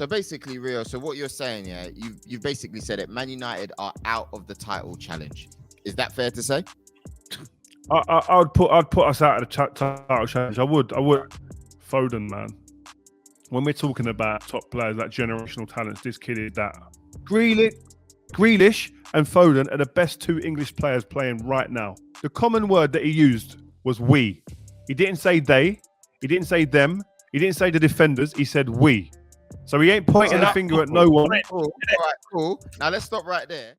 So basically, Rio, so what you're saying, yeah, you've basically said it. Man United are out of the title challenge. Is that fair to say? I'd put us out of the title challenge. I would. Foden, man. When we're talking about top players, like generational talents, this kid is that. Grealish and Foden are the best two English players playing right now. The common word that he used was we. He didn't say they. He didn't say them. He didn't say the defenders. He said we. So he ain't pointing the finger at no one. Cool. All right, cool. Now let's stop right there.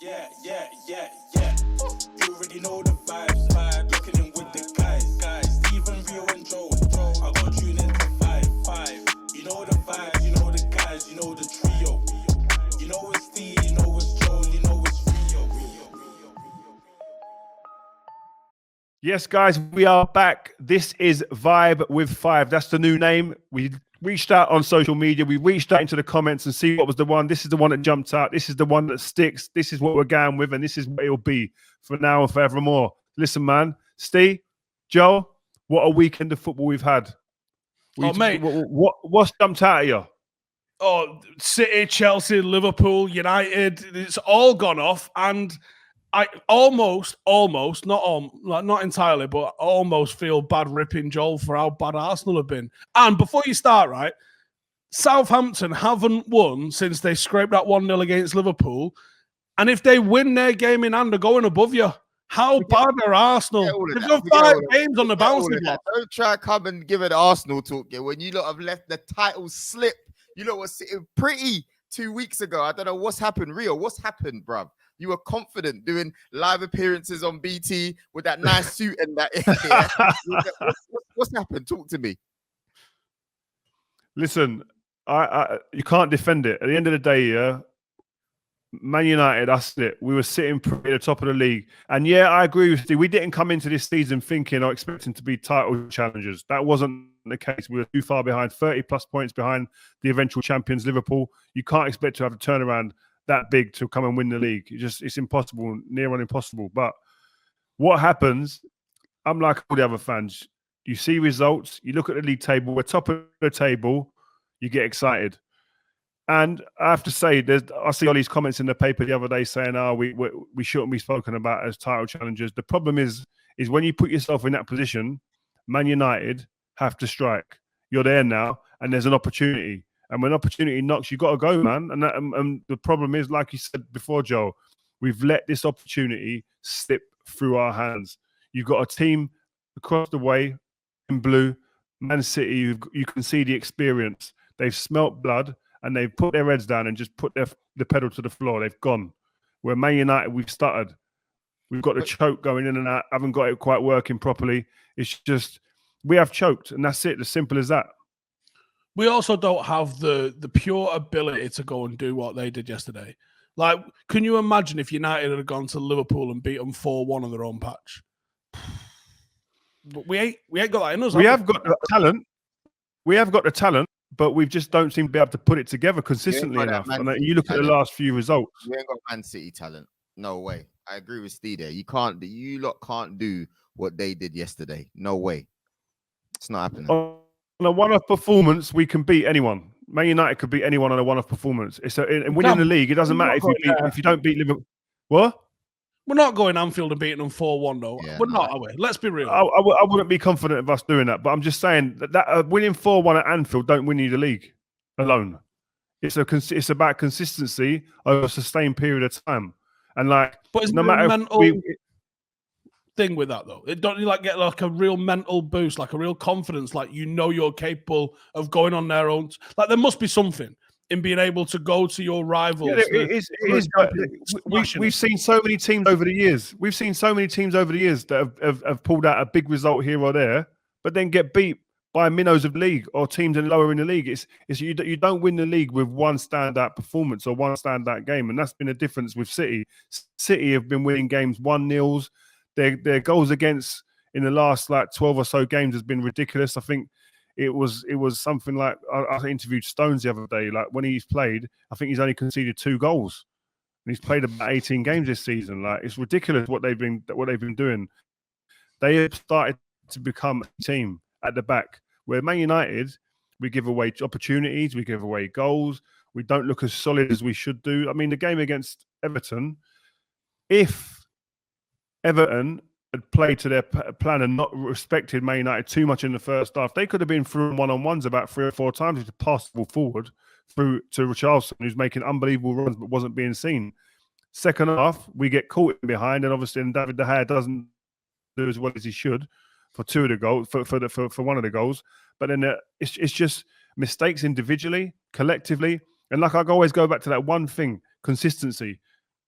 Yeah. You already know the vibes. Looking in with the guys. Even Rio and Joel. I got tune into 5. You know the vibes, you know the guys, you know the trio. You know it's D, you know it's Joel, you know it's Rio. Yes, guys, we are back. This is Vibe with 5. That's the new name. We reached out on social media. We reached out into the comments and see what was the one. This is the one that jumped out. This is the one that sticks. This is what we're going with, and this is what it'll be for now and forevermore. Listen, man. Steve, Joe, what a weekend of football we've had. Mate. What's jumped out of you? Oh, City, Chelsea, Liverpool, United. It's all gone off, and I almost, not entirely, but almost feel bad ripping Joel for how bad Arsenal have been. And before you start, right, Southampton haven't won since they scraped that 1-0 against Liverpool. And if they win their game in hand, they're going above you. How bad are Arsenal? They've got 5 games on the bouncing block. Don't try to come and give it Arsenal talk. Yeah, when you lot have left the title slip, you lot were sitting pretty 2 weeks ago. I don't know what's happened. Rio, what's happened, bruv? You were confident doing live appearances on BT with that nice suit and that. Yeah. What's happened? Talk to me. Listen, you can't defend it. At the end of the day, yeah, Man United, us it. We were sitting pretty at the top of the league. And yeah, I agree with you. We didn't come into this season thinking or expecting to be title challengers. That wasn't the case. We were too far behind, 30 plus points behind the eventual champions, Liverpool. You can't expect to have a turnaround that big to come and win the league. It's impossible, near on impossible. But what happens, I'm like all the other fans. You see results, you look at the league table, we're top of the table, you get excited. And I have to say, I see all these comments in the paper the other day saying, we shouldn't be spoken about as title challengers. The problem is when you put yourself in that position, Man United have to strike. You're there now, and there's an opportunity. And when opportunity knocks, you got to go, man. And the problem is, like you said before, Joe, we've let this opportunity slip through our hands. You've got a team across the way in blue, Man City. You can see the experience. They've smelt blood and they've put their heads down and just put the pedal to the floor. They've gone. Where Man United, we've stuttered. We've got the choke going in and out. Haven't got it quite working properly. It's just we have choked, and that's it. As simple as that. We also don't have the pure ability to go and do what they did yesterday. Like, can you imagine if United had gone to Liverpool and beat them 4-1 on their own patch? But we ain't got that in us. We have got the talent. We have got the talent, but we just don't seem to be able to put it together consistently enough. And you look at the last few results. We ain't got Man City talent. No way. I agree with Steve there. You lot can't do what they did yesterday. No way. It's not happening. On a one-off performance, we can beat anyone. Man United could beat anyone on a one-off performance. And winning the league, it doesn't matter if you don't beat Liverpool. What? We're not going Anfield and beating them 4-1, though. Yeah, we're not, are we? Let's be real. I wouldn't be confident of us doing that, but I'm just saying that winning 4-1 at Anfield don't win you the league alone. It's about consistency over a sustained period of time. And but no matter mental thing with that though, it don't you get like a real mental boost, like a real confidence, like you're capable of going on their own. Like there must be something in being able to go to your rivals. Yeah, we've seen so many teams over the years. We've seen so many teams over the years that have pulled out a big result here or there, but then get beat by minnows of league or teams lower in the league. It's you don't win the league with one standout performance or one standout game, and that's been a difference with City. City have been winning games 1-0. Their goals against in the last 12 or so games has been ridiculous. I think it was something like I interviewed Stones the other day. Like when he's played, I think he's only conceded 2 goals, and he's played about 18 games this season. Like it's ridiculous what they've been doing. They have started to become a team at the back, where Man United, We give away opportunities. We give away goals. We don't look as solid as we should do. I mean, the game against Everton, if Everton had played to their plan and not respected Man United too much in the first half, they could have been through one-on-ones about 3 or 4 times to pass the ball forward through to Richarlison, who's making unbelievable runs but wasn't being seen. Second half, we get caught in behind, and obviously David De Gea doesn't do as well as he should for 2 of the goals, for one of the goals. But then it's just mistakes individually, collectively, and like I always go back to that one thing: consistency.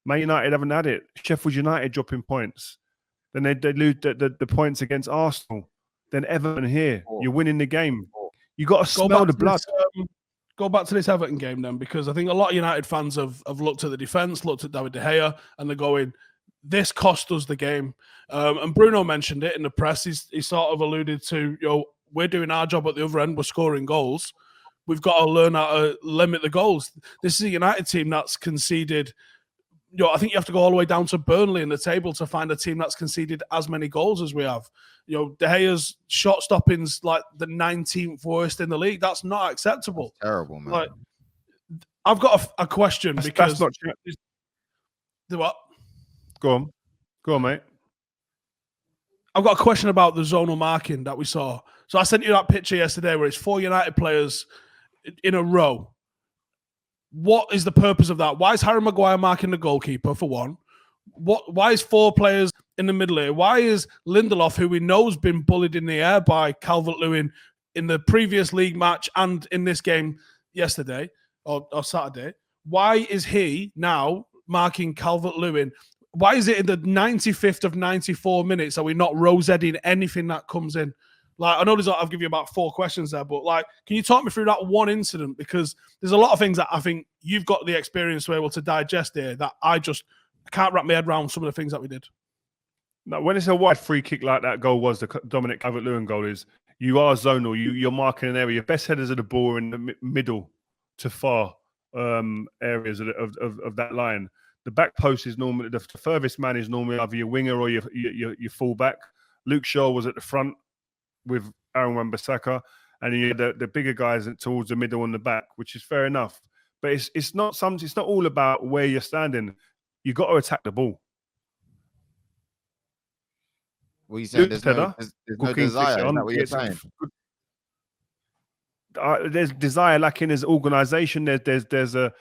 Man United haven't had it. Sheffield United dropping points. Then they lose the points against Arsenal. Then Everton here. You're winning the game. You got to smell the blood. Go back to this Everton game then, because I think a lot of United fans have looked at the defence, looked at David De Gea, and they're going, this cost us the game. And Bruno mentioned it in the press. He sort of alluded to, we're doing our job at the other end. We're scoring goals. We've got to learn how to limit the goals. This is a United team that's conceded. I think you have to go all the way down to Burnley in the table to find a team that's conceded as many goals as we have. De Gea's shot stopping's like the 19th worst in the league. That's not acceptable. That's terrible, man. Like, I've got a question because that's not the what? Go on, mate. I've got a question about the zonal marking that we saw. So I sent you that picture yesterday where it's 4 United players in a row. What is the purpose of that? Why is Harry Maguire marking the goalkeeper, for one? Why is 4 players in the middle here? Why is Lindelof, who we know has been bullied in the air by Calvert-Lewin in the previous league match and in this game yesterday or Saturday, why is he now marking Calvert-Lewin? Why is it in the 95th of 94 minutes are we not rose-heading anything that comes in? Like, I know I'll give you about 4 questions there, but can you talk me through that one incident? Because there's a lot of things that I think you've got the experience to be able to digest here that I can't wrap my head around some of the things that we did. No, when it's a wide free kick like that goal was, the Dominic Calvert-Lewin goal is, you are zonal. You're marking an area. Your best headers of the ball are in the middle to far areas of that line. The back post is normally, the furthest man is normally either your winger or your full-back. Luke Shaw was at the front with Aaron Wan-Bissaka, and you had the bigger guys towards the middle and the back, which is fair enough. But it's not all about where you're standing. You got to attack the ball. Well, you said there's no desire. Is that what you're saying? There's desire lacking. There's organisation. There's a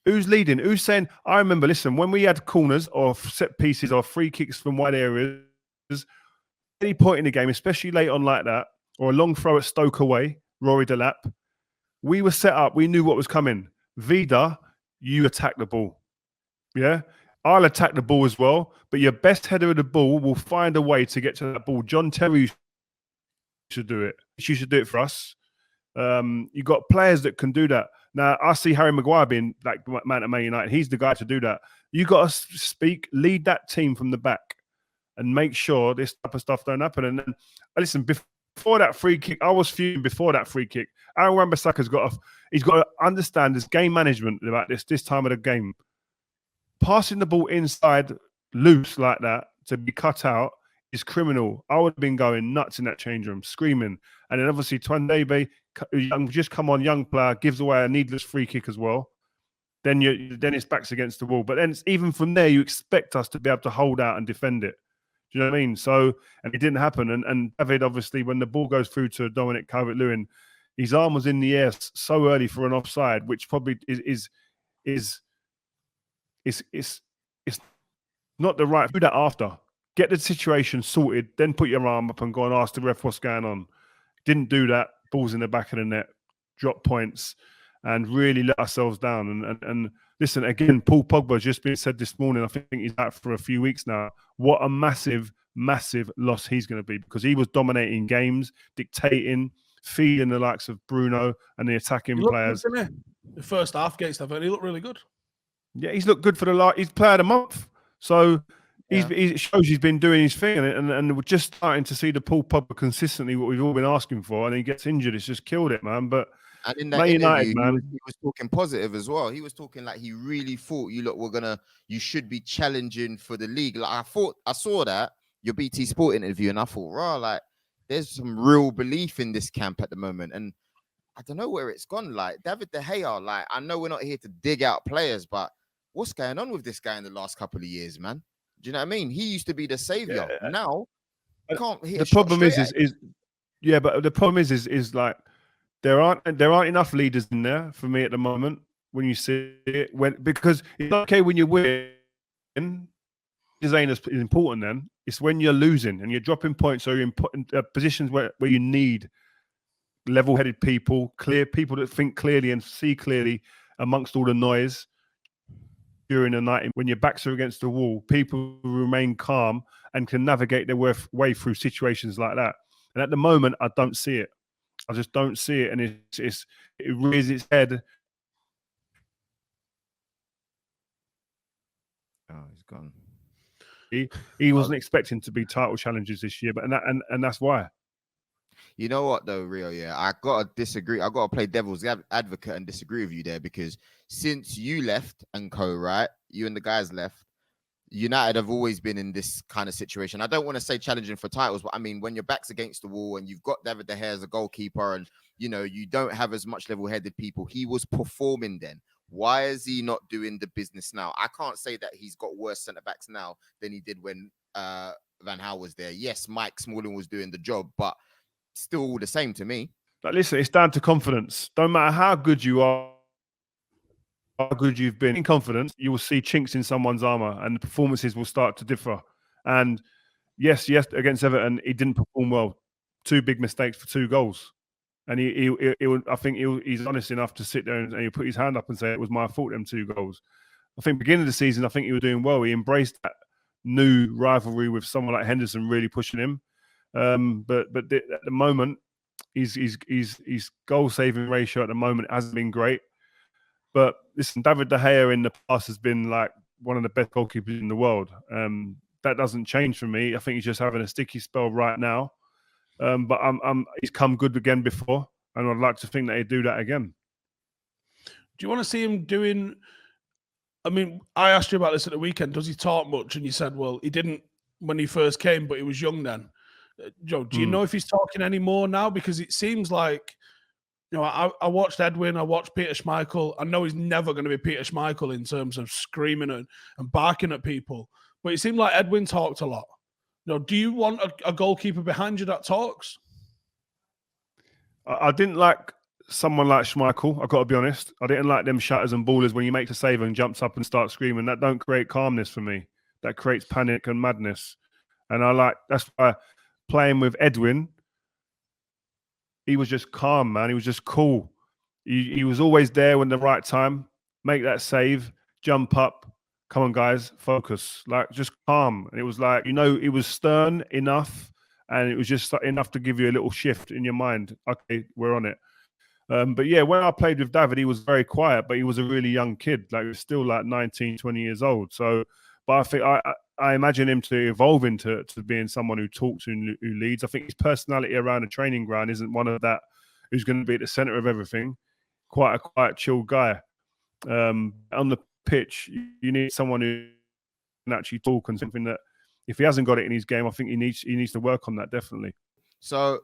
who's leading. Who's saying? I remember. Listen, when we had corners or set pieces or free kicks from wide areas, any point in the game, especially late on like that, or a long throw at Stoke away, Rory Delap, we were set up. We knew what was coming. Vida, you attack the ball. Yeah, I'll attack the ball as well, but your best header of the ball will find a way to get to that ball. John Terry should do it. She should do it for us. You've got players that can do that. Now, I see Harry Maguire being like man at Man United. He's the guy to do that. You got to lead that team from the back and make sure this type of stuff don't happen. And then, listen, before that free kick, I was fuming before that free kick. Aaron Wan-Bissaka's got to understand this game management about this time of the game. Passing the ball inside loose like that to be cut out is criminal. I would have been going nuts in that change room, screaming. And then obviously Twandebe, just come on, young player, gives away a needless free kick as well. Then it's backs against the wall. But then even from there, you expect us to be able to hold out and defend it. Do you know what I mean? So, and it didn't happen. And David, obviously, when the ball goes through to Dominic Calvert-Lewin, his arm was in the air so early for an offside, which probably is not the right. Do that after. Get the situation sorted, then put your arm up and go and ask the ref what's going on. Didn't do that. Balls in the back of the net, drop points, and really let ourselves down. And listen, again, Paul Pogba just been said this morning. I think he's out for a few weeks now. What a massive, massive loss he's going to be, because he was dominating games, dictating, feeding the likes of Bruno and the attacking players. Good, the first half against Everton, he looked really good. Yeah, he's looked good for he's player of the month. So it shows he's been doing his thing, and we're just starting to see the Paul Pogba consistently, what we've all been asking for, and he gets injured. It's just killed it, man. But and in that interview, he was talking positive as well. He was talking like he really thought you should be challenging for the league. Like I saw that your BT Sport interview, and I thought, there's some real belief in this camp at the moment. And I don't know where it's gone. Like David De Gea, like I know we're not here to dig out players, but what's going on with this guy in the last couple of years, man? Do you know what I mean? He used to be the savior. Now can't hit the a shot problem is straight yeah, but the problem is like there aren't enough leaders in there for me at the moment. When you see it, because it's okay when you win, this ain't as important. Then it's when you're losing and you're dropping points, or you're in positions where you need level-headed people, clear people that think clearly and see clearly amongst all the noise during the night. When your backs are against the wall, people remain calm and can navigate their way through situations like that. And at the moment, I don't see it. I just don't see it, and it rears its head. Oh, he's gone. He wasn't expecting to be title challengers this year, but and that's why. You know what though, Rio? Yeah, I gotta disagree. I gotta play devil's advocate and disagree with you there, because since you left and right, you and the guys left, United have always been in this kind of situation. I don't want to say challenging for titles, but I mean, when your back's against the wall and you've got David De Gea as a goalkeeper, and you don't have as much level-headed people, he was performing then. Why is he not doing the business now? I can't say that he's got worse centre backs now than he did when Van Gaal was there. Yes, Mike Smalling was doing the job, but still all the same to me. But listen, it's down to confidence. Don't matter how good you are, how good you've been. In confidence, you will see chinks in someone's armour and the performances will start to differ. And yes, against Everton, he didn't perform well. 2 big mistakes for 2 goals. And I think he's honest enough to sit there and he'll put his hand up and say it was my fault, them 2 goals. I think beginning of the season, I think he was doing well. He embraced that new rivalry with someone like Henderson really pushing him. But at the moment, his goal saving ratio at the moment hasn't been great. But listen, David De Gea in the past has been like one of the best goalkeepers in the world. That doesn't change for me. I think he's just having a sticky spell right now. But he's come good again before, and I'd like to think that he'd do that again. Do you want to see him doing? I mean, I asked you about this at the weekend. Does he talk much? And you said, well, he didn't when he first came, but he was young then. Joe, do you know if he's talking any more now? Because it seems like, I watched Edwin, I watched Peter Schmeichel. I know he's never going to be Peter Schmeichel in terms of screaming and barking at people, but it seemed like Edwin talked a lot. Do you want a goalkeeper behind you that talks? I didn't like someone like Schmeichel. I've got to be honest. I didn't like them shutters and ballers when you make the save and jumps up and starts screaming. That don't create calmness for me. That creates panic and madness. And that's why playing with Edwin, he was just calm, man. He was just cool. He was always there when the right time. Make that save, jump up. Come on, guys, focus. Like, just calm. And it was like, it was stern enough, and it was just enough to give you a little shift in your mind. Okay, we're on it. But yeah, when I played with David, he was very quiet, but he was a really young kid. Like, he was still like 19, 20 years old. So, but I think I imagine him to evolve into being someone who talks and who leads. I think his personality around a training ground isn't one of that who's going to be at the center of everything. Quite a quiet, chill guy. On the pitch, you need someone who can actually talk, and something that if he hasn't got it in his game, I think he needs to work on that, definitely. So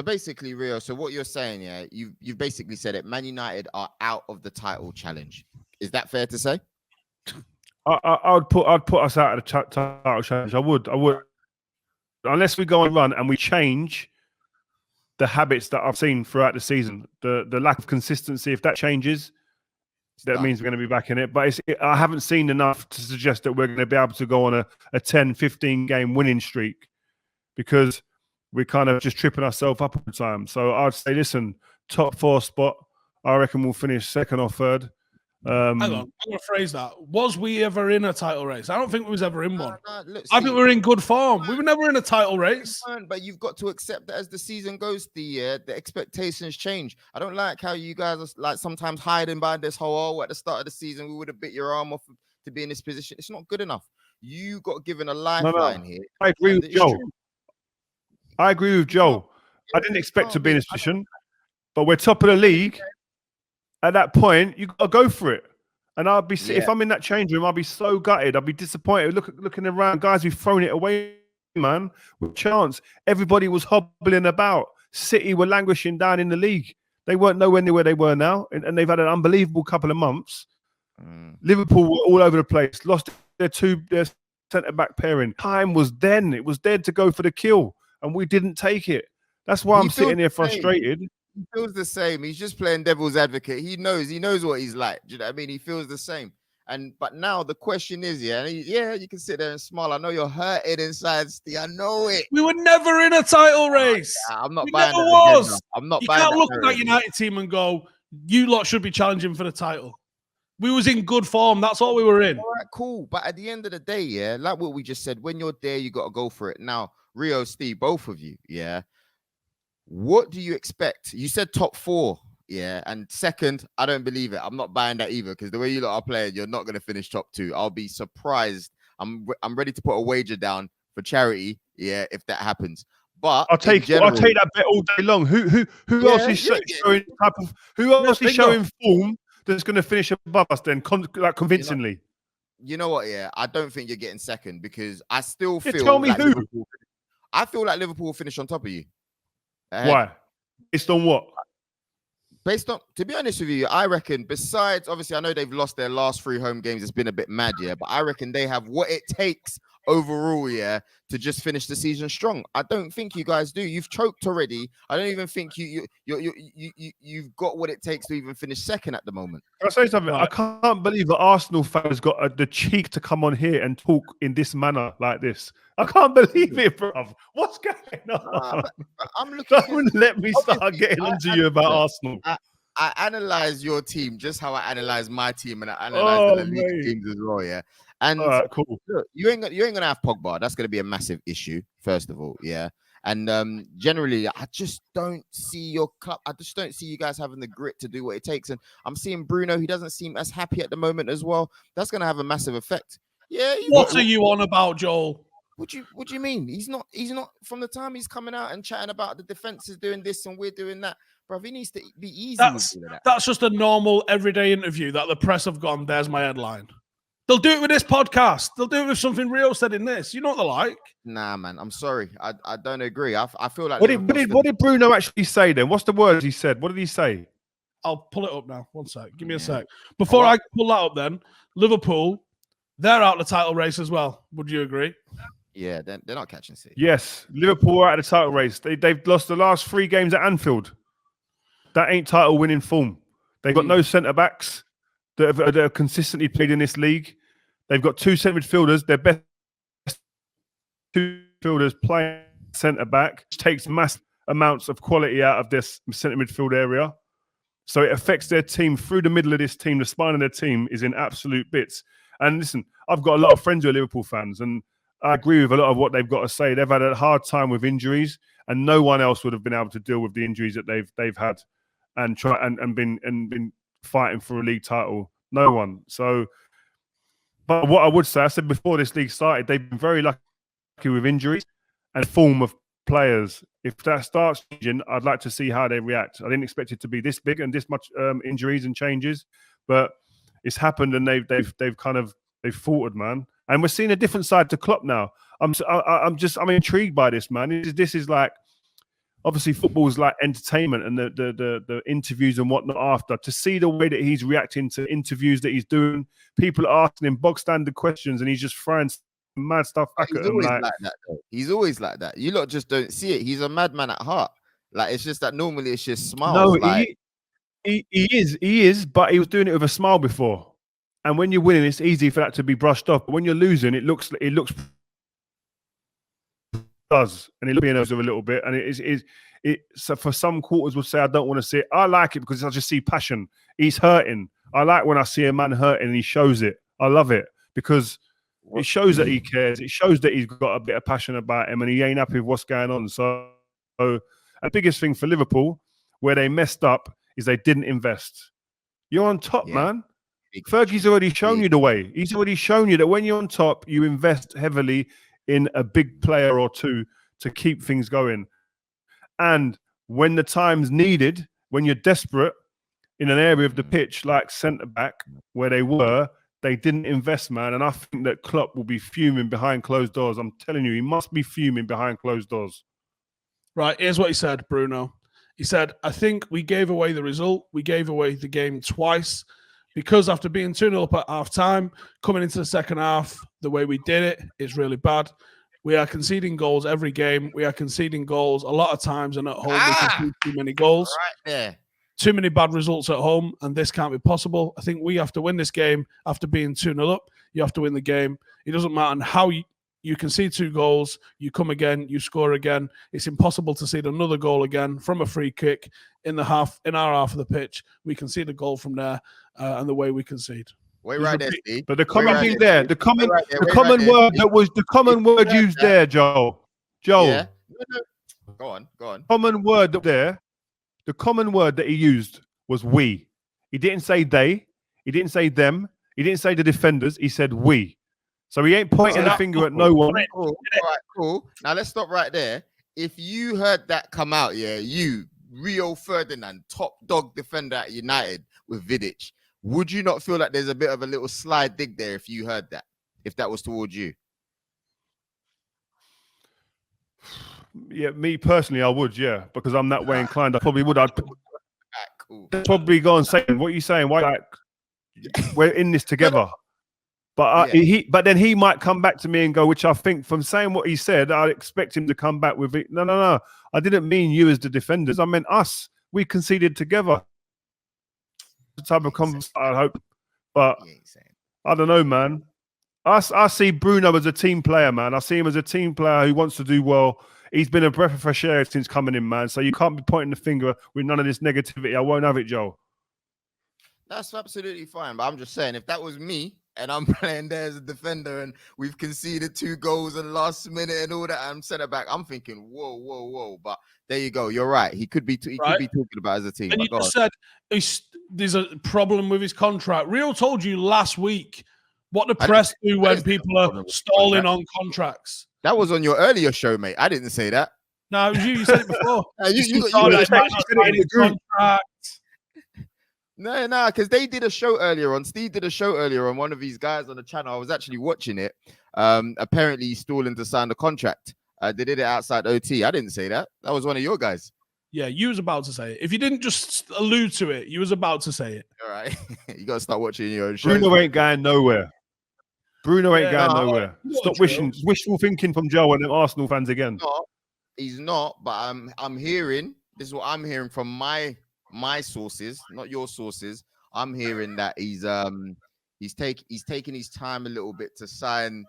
basically, Rio, so what you're saying, yeah, you've basically said it. Man United are out of the title challenge. Is that fair to say? I'd put us out of the title challenge. I would, unless we go on run and we change the habits that I've seen throughout the season. The lack of consistency, if that changes, that means we're going to be back in it. But I haven't seen enough to suggest that we're going to be able to go on a 10, 15 game winning streak, because we're kind of just tripping ourselves up all the time. So I'd say, listen, top 4 spot, I reckon we'll finish 2nd or 3rd. Hang on, I'm going to phrase that. Was we ever in a title race? I don't think we was ever in one. Look, I think we were in good form. We were never in a title race. But you've got to accept that as the season goes, the expectations change. I don't like how you guys are like sometimes hiding by this whole, at the start of the season, we would have bit your arm off to be in this position. It's not good enough. You got given a lifeline here. I agree with Joel. I didn't expect to be in this position, but we're top of the league. At that point, you got to go for it. And I'll be if I'm in that change room, I'll be so gutted. I'll be disappointed. Looking around, guys, we've thrown it away, man, with chance. Everybody was hobbling about. City were languishing down in the league. They weren't nowhere near where they were now, and they've had an unbelievable couple of months. Liverpool were all over the place, lost their centre-back pairing. Time was then. It was there to go for the kill, and we didn't take it. That's why I'm sitting here frustrated. He feels the same. He's just playing devil's advocate. He knows what he's like. Do you know what I mean? He feels the same. But now the question is, you can sit there and smile. I know you're hurting inside, Steve. I know it. We were never in a title race. I'm not we buying never that was. agenda. I'm not you buying can't that look at that narrative. United team and go, you lot should be challenging for the title. We was in good form. That's all we were in. All right, cool. But at the end of the day, like what we just said, when you're there, you got to go for it. Now, Rio, Steve, both of you, what do you expect? You said top 4. Yeah, and second, I don't believe it. I'm not buying that either because the way you lot are playing, you're not going to finish top 2. I'll be surprised. I'm ready to put a wager down for charity. Yeah, if that happens. But I'll take that bet all day long. Who else is showing type of? Who else is showing form that's going to finish above us? Then convincingly. You know what? Yeah, I don't think you're getting second because I still feel. Tell me like who. I feel like Liverpool will finish on top of you. Why? Based on what? Based on, to be honest with you, I reckon besides, obviously, I know they've lost their last 3 home games. It's been a bit mad, but I reckon they have what it takes overall, to just finish the season strong. I don't think you guys do. You've choked already. I don't even think you've got what it takes to even finish second at the moment. Can I say something? I can't believe that Arsenal fans got the cheek to come on here and talk in this manner like this. I can't believe it, bro. What's going on? I'm looking. Don't let me start getting onto you about Arsenal. I analyze your team just how I analyze my team, and I analyze the league teams as well. And cool. Look, you ain't gonna have Pogba. That's gonna be a massive issue, first of all. And generally, I just don't see your club. I just don't see you guys having the grit to do what it takes. And I'm seeing Bruno. He doesn't seem as happy at the moment as well. That's gonna have a massive effect. Yeah. What are you on about, Joel? What do you mean? He's not from the time he's coming out and chatting about the defense is doing this and we're doing that. Bro, he needs to be easy. That's just a normal everyday interview that the press have gone, there's my headline. They'll do it with this podcast. They'll do it with something Rio said in this. You know what they're like? Nah, man. I'm sorry. I don't agree. I feel like what did Bruno actually say then? What's the words he said? What did he say? I'll pull it up now. One sec. Give me a sec. Before I pull that up then, Liverpool, they're out of the title race as well. Would you agree? Yeah, they're not catching City. Yes, Liverpool are out of the title race. They've lost the last 3 games at Anfield. That ain't title winning form. They've got no centre backs that have consistently played in this league. They've got 2 centre midfielders. Their best 2 midfielders playing centre back, which takes mass amounts of quality out of this centre midfield area. So it affects their team through the middle of this team. The spine of their team is in absolute bits. And listen, I've got a lot of friends who are Liverpool fans, and I agree with a lot of what they've got to say. They've had a hard time with injuries, and no one else would have been able to deal with the injuries that they've had and been fighting for a league title. No one. So, but what I would say, I said before this league started, they've been very lucky with injuries and form of players. If that starts changing, I'd like to see how they react. I didn't expect it to be this big and this much injuries and changes, but it's happened, and they've faltered, man. And we're seeing a different side to Klopp now. I'm intrigued by this, man. This is like, obviously football is like entertainment, and the interviews and whatnot after. To see the way that he's reacting to interviews that he's doing, people are asking him bog standard questions, and he's just throwing mad stuff back at them. Like that, though. He's always like that. You lot just don't see it. He's a madman at heart. Like, it's just that normally it's just smiles. No, like, he is, but he was doing it with a smile before. And when you're winning, it's easy for that to be brushed off. But when you're losing, it looks and it being over a little bit. And so for some quarters will say, I don't want to see it. I like it because I just see passion. He's hurting. I like when I see a man hurting and he shows it. I love it because it shows that he cares. It shows that he's got a bit of passion about him and he ain't happy with what's going on. So the biggest thing for Liverpool, where they messed up, is they didn't invest. You're on top, man. Fergie's already shown you the way. He's already shown you that when you're on top, you invest heavily in a big player or two to keep things going. And when the time's needed, when you're desperate in an area of the pitch like centre-back, where they didn't invest, man. And I think that Klopp will be fuming behind closed doors. I'm telling you, he must be fuming behind closed doors. Right, here's what he said, Bruno. He said, I think we gave away the result. We gave away the game twice because after being 2-0 up at half time, coming into the second half, the way we did it is really bad. We are conceding goals every game. We are conceding goals a lot of times, and at home we concede too many goals. Right there. Too many bad results at home, and this can't be possible. I think we have to win this game after being 2-0 up. You have to win the game. It doesn't matter how you concede 2 goals, you come again, you score again. It's impossible to concede another goal again from a free kick in our half of the pitch. We concede a goal from there, and the way we concede. Wait right there, Steve. But the common Wait thing right there, Steve. the common Wait right there, the wait common right there, word Steve. that was the common word used there, Joel. Yeah. No. Go on. Common word there. The common word that he used was we. He didn't say they. He didn't say them. He didn't say the defenders. He said we. So he ain't pointing the finger at no one. Cool. All right, cool. Now let's stop right there. If you heard that come out, you, Rio Ferdinand, top dog defender at United with Vidic, would you not feel like there's a bit of a little slide dig there if you heard that? If that was towards you? Yeah, me personally, I would, because I'm that way inclined. I probably would. I'd Cool. probably go and say, "What are you saying? Why? Like, we're in this together." But but then he might come back to me and go, which I think from saying what he said, I expect him to come back with it. No. I didn't mean you as the defenders. I meant us. We conceded together. The type of conversation, I hope. But I don't know, man. I see Bruno as a team player, man. I see him as a team player who wants to do well. He's been a breath of fresh air since coming in, man. So you can't be pointing the finger with none of this negativity. I won't have it, Joel. That's absolutely fine. But I'm just saying, if that was me and I'm playing there as a defender and we've conceded 2 goals in the last minute and all that, I'm centre back, I'm thinking, whoa. But there you go. You're right. He could be could be talking about as a team. And you just said there's a problem with his contract. Rio told you last week what the press do when people are stalling on contracts. That was on your earlier show, mate. I didn't say that. No, it was you. You said it before. You No, because they did a show earlier on. Steve did a show earlier on. One of these guys on the channel. I was actually watching it. Apparently, he's stalling to sign the contract. They did it outside OT. I didn't say that. That was one of your guys. Yeah, you was about to say it. If you didn't just allude to it, you was about to say it. All right. You got to start watching your own show. Bruno ain't going nowhere. Bruno ain't going nowhere. Stop wishful thinking from Joe and them Arsenal fans again. He's not, but I'm hearing, this is what I'm hearing from my sources, not your sources. I'm hearing that he's taking his time a little bit to sign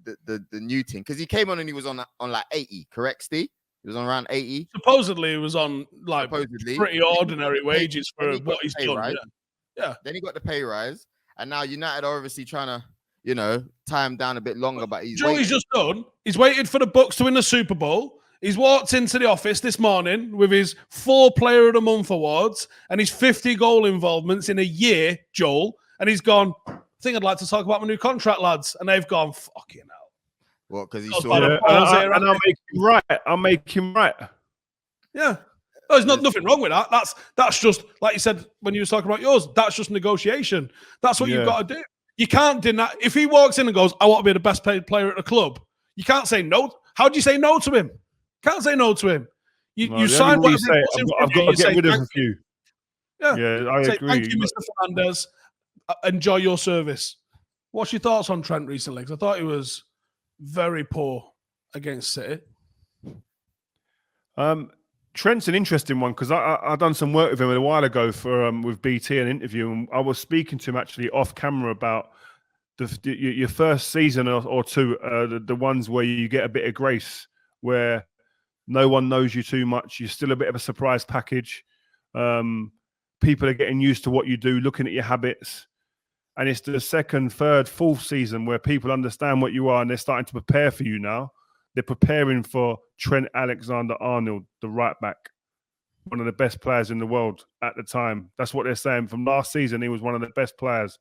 the new thing, because he came on and he was on like 80, correct, Steve? He was on around 80. Supposedly he was on like pretty ordinary wages for what he's done. Yeah. Then he got the pay rise, and now United are obviously trying to, tie him down a bit longer. But he's just done. He's waited for the Bucks to win the Super Bowl. He's walked into the office this morning with his 4 Player of the Month awards and his 50 goal involvements in a year, Joel. And he's gone, I think I'd like to talk about my new contract, lads. And they've gone, fucking hell. Well, because he saw and I'll make him right. I'll make him right. Yeah. Oh, there's nothing wrong with that. That's just, like you said when you were talking about yours, that's just negotiation. That's what you've got to do. You can't deny. If he walks in and goes, I want to be the best paid player at the club, you can't say no. How do you say no to him? Can't say no to him. You sign what I've got to get rid of a few. Yeah, I agree. Thank you, Mr. Fernandez. Enjoy your service. What's your thoughts on Trent recently? Because I thought he was very poor against City. Trent's an interesting one because I done some work with him a while ago for with BT, an interview, and I was speaking to him actually off camera about your first season or two, the ones where you get a bit of grace, where no one knows you too much. You're still a bit of a surprise package. People are getting used to what you do, looking at your habits. And it's the second, third, fourth season where people understand what you are and they're starting to prepare for you now. They're preparing for Trent Alexander-Arnold, the right back, one of the best players in the world at the time. That's what they're saying. From last season, he was one of the best players,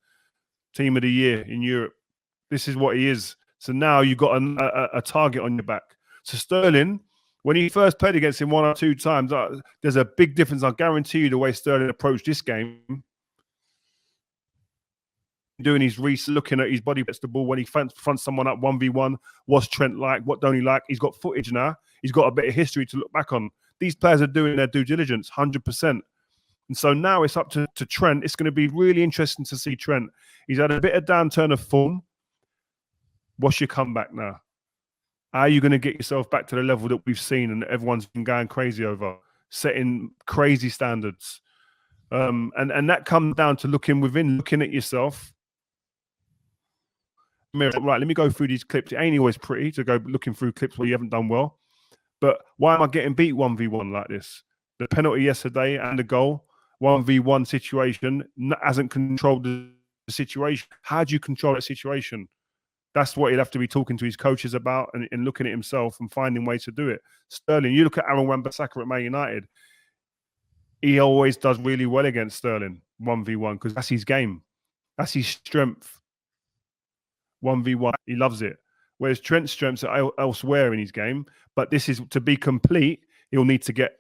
team of the year in Europe. This is what he is. So now you've got a target on your back. So Sterling, when he first played against him 1 or 2 times, there's a big difference. I guarantee you the way Sterling approached this game, doing his research, looking at his body, gets the ball when he fronts someone up 1v1. What's Trent like? What don't he like? He's got footage now. He's got a bit of history to look back on. These players are doing their due diligence, 100%. And so now it's up to Trent. It's going to be really interesting to see Trent. He's had a bit of downturn of form. What's your comeback now? How are you going to get yourself back to the level that we've seen and everyone's been going crazy over, setting crazy standards? And that comes down to looking at yourself. Right, let me go through these clips. It ain't always pretty to go looking through clips where you haven't done well. But why am I getting beat 1v1 like this? The penalty yesterday and the goal, 1v1 situation, hasn't controlled the situation. How do you control that situation? That's what he'll have to be talking to his coaches about and looking at himself and finding ways to do it. Sterling, you look at Aaron Wan-Bissaka at Man United. He always does really well against Sterling, 1v1, because that's his game. That's his strength. 1v1, he loves it. Whereas Trent's strengths are elsewhere in his game. But this is, to be complete, he'll need to get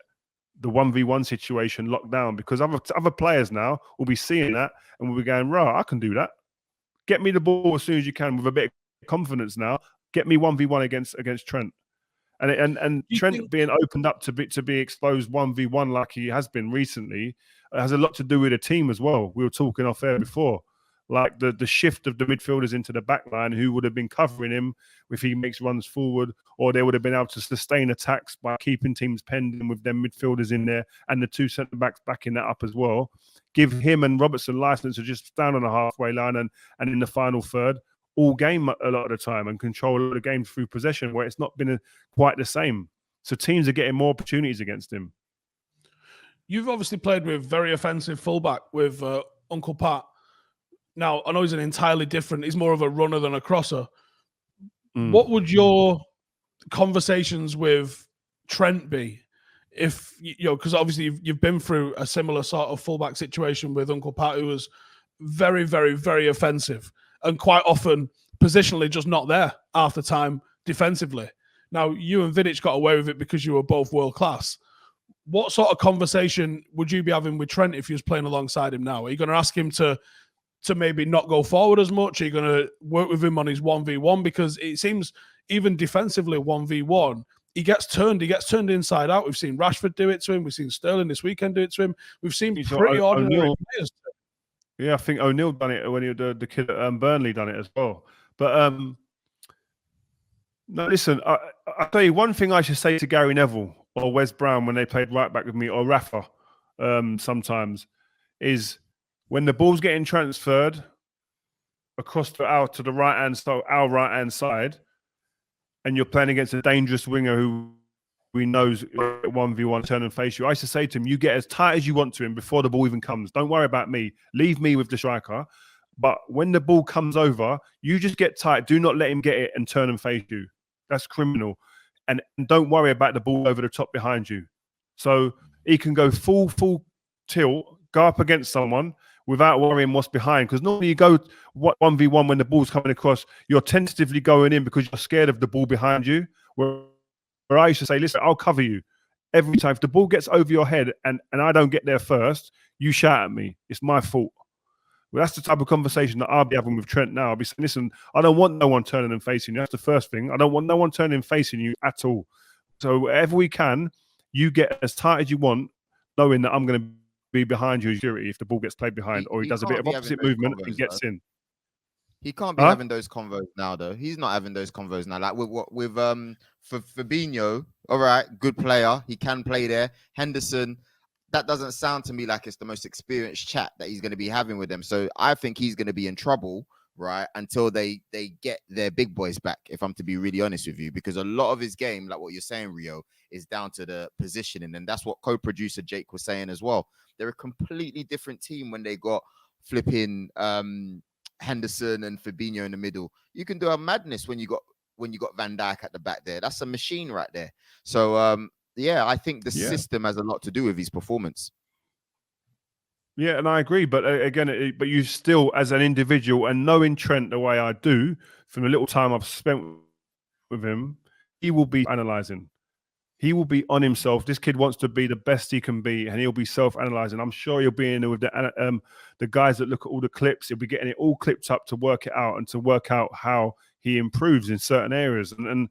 the 1v1 situation locked down, because other players now will be seeing that and will be going, right, I can do that. Get me the ball as soon as you can with a bit of confidence now. Get me 1v1 against Trent. And Trent being opened up to be exposed 1v1 like he has been recently has a lot to do with the team as well. We were talking off air before. Like the shift of the midfielders into the back line, who would have been covering him if he makes runs forward, or they would have been able to sustain attacks by keeping teams pending with them midfielders in there and the two centre-backs backing that up as well. Give him and Robertson license to just stand on the halfway line and in the final third all game a lot of the time and control the game through possession, where it's not been quite the same. So teams are getting more opportunities against him. You've obviously played with very offensive fullback with Uncle Pat. Now, I know he's he's more of a runner than a crosser. What would your conversations with Trent be? If, because obviously you've been through a similar sort of fullback situation with Uncle Pat, who was very, very, very offensive and quite often positionally just not there half the time defensively. Now, you and Vidic got away with it because you were both world class. What sort of conversation would you be having with Trent if you was playing alongside him now? Are you going to ask him to maybe not go forward as much? Are you going to work with him on his 1v1? Because it seems even defensively 1v1, he gets turned inside out. We've seen Rashford do it to him. We've seen Sterling this weekend do it to him. We've seen pretty ordinary players. Yeah, I think O'Neill done it when the kid at Burnley done it as well. But no, listen, I'll tell you one thing I should say to Gary Neville or Wes Brown when they played right back with me, or Rafa sometimes, is when the ball's getting transferred across to the right-hand side, our right-hand side, and you're playing against a dangerous winger who we knows 1v1 turn and face you, I used to say to him, you get as tight as you want to him before the ball even comes. Don't worry about me. Leave me with the striker. But when the ball comes over, you just get tight. Do not let him get it and turn and face you. That's criminal. And don't worry about the ball over the top behind you. So he can go full tilt, go up against someone without worrying what's behind. Because normally you go 1v1 when the ball's coming across, you're tentatively going in because you're scared of the ball behind you. Where I used to say, listen, I'll cover you. Every time. If the ball gets over your head and I don't get there first, you shout at me. It's my fault. Well, that's the type of conversation that I'll be having with Trent now. I'll be saying, listen, I don't want no one turning and facing you. That's the first thing. I don't want no one turning and facing you at all. So wherever we can, you get as tight as you want, knowing that I'm going to be behind you security if the ball gets played behind, or he does a bit of opposite movement and gets in. He can't be having those convos now, though. He's not having those convos now. Like with Fabinho, all right, good player. He can play there. Henderson, that doesn't sound to me like it's the most experienced chat that he's going to be having with them. So I think he's going to be in trouble, right, until they get their big boys back, if I'm to be really honest with you, because a lot of his game, like what you're saying, Rio, is down to the positioning. And that's what co-producer Jake was saying as well. They're a completely different team when they got flipping Henderson and Fabinho in the middle. You can do a madness when you got Van Dijk at the back there. That's a machine right there. So yeah, I think the system has a lot to do with his performance. Yeah, and I agree. But again, but you still, as an individual, and knowing Trent the way I do, from the little time I've spent with him, he will be analysing. He will be on himself. This kid wants to be the best he can be, and he'll be self-analysing. I'm sure he'll be in there with the guys that look at all the clips. He'll be getting it all clipped up to work it out and to work out how he improves in certain areas. And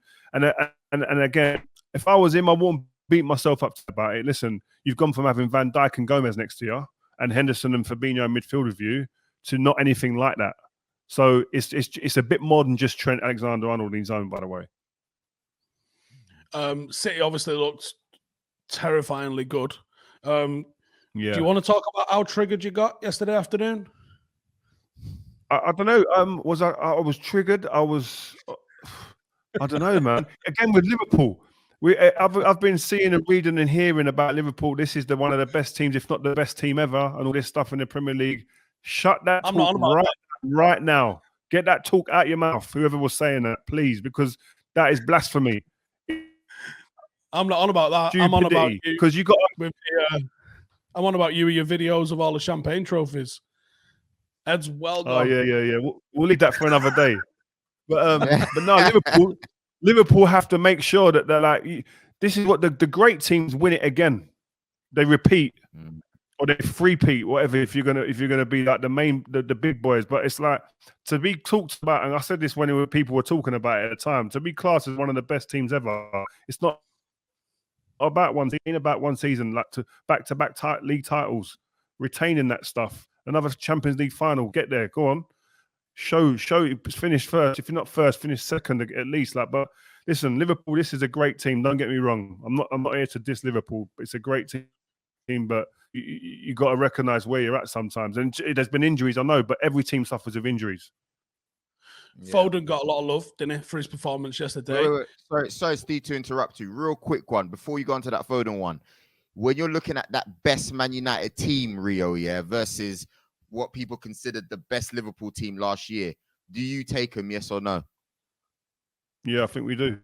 again, if I was him, I wouldn't beat myself up about it. Listen, you've gone from having Van Dijk and Gomez next to you and Henderson and Fabinho in midfield with you to not anything like that. So it's a bit more than just Trent Alexander-Arnold in his own, by the way. City obviously looked terrifyingly good. Do Yeah. you want to talk about how triggered you got yesterday afternoon? I don't know. I was triggered? I don't know, man. Again with Liverpool, I've been seeing and reading and hearing about Liverpool. This is one of the best teams, if not the best team ever, and all this stuff in the Premier League. Shut that I'm not talk on about right now. Get that talk out your mouth, whoever was saying that, please, because that is blasphemy. I'm not on about that. I'm on about you because you got. I'm on about you with your videos of all the champagne trophies. Ed's well done. Oh yeah. We'll leave that for another day. But no, Liverpool have to make sure that they're like, this is what the great teams win it again. They repeat or they three-peat, whatever. If you're gonna be like the big boys, but it's like to be talked about. And I said this when people were talking about it at the time. To be classed as one of the best teams ever, it's not about one season, like to back-to-back league titles, retaining that stuff. Another Champions League final. Get there. Go on. Show. Finish first. If you're not first, finish second at least. But listen, Liverpool. This is a great team. Don't get me wrong. I'm not here to diss Liverpool. It's a great team, but you got to recognise where you're at sometimes. And there's been injuries, I know, but every team suffers of injuries. Yeah. Foden got a lot of love, didn't he, for his performance yesterday? Wait. Sorry, Steve, to interrupt you. Real quick one before you go on to that Foden one. When you're looking at that best Man United team, Rio, versus what people considered the best Liverpool team last year, do you take them, yes or no? Yeah, I think we do.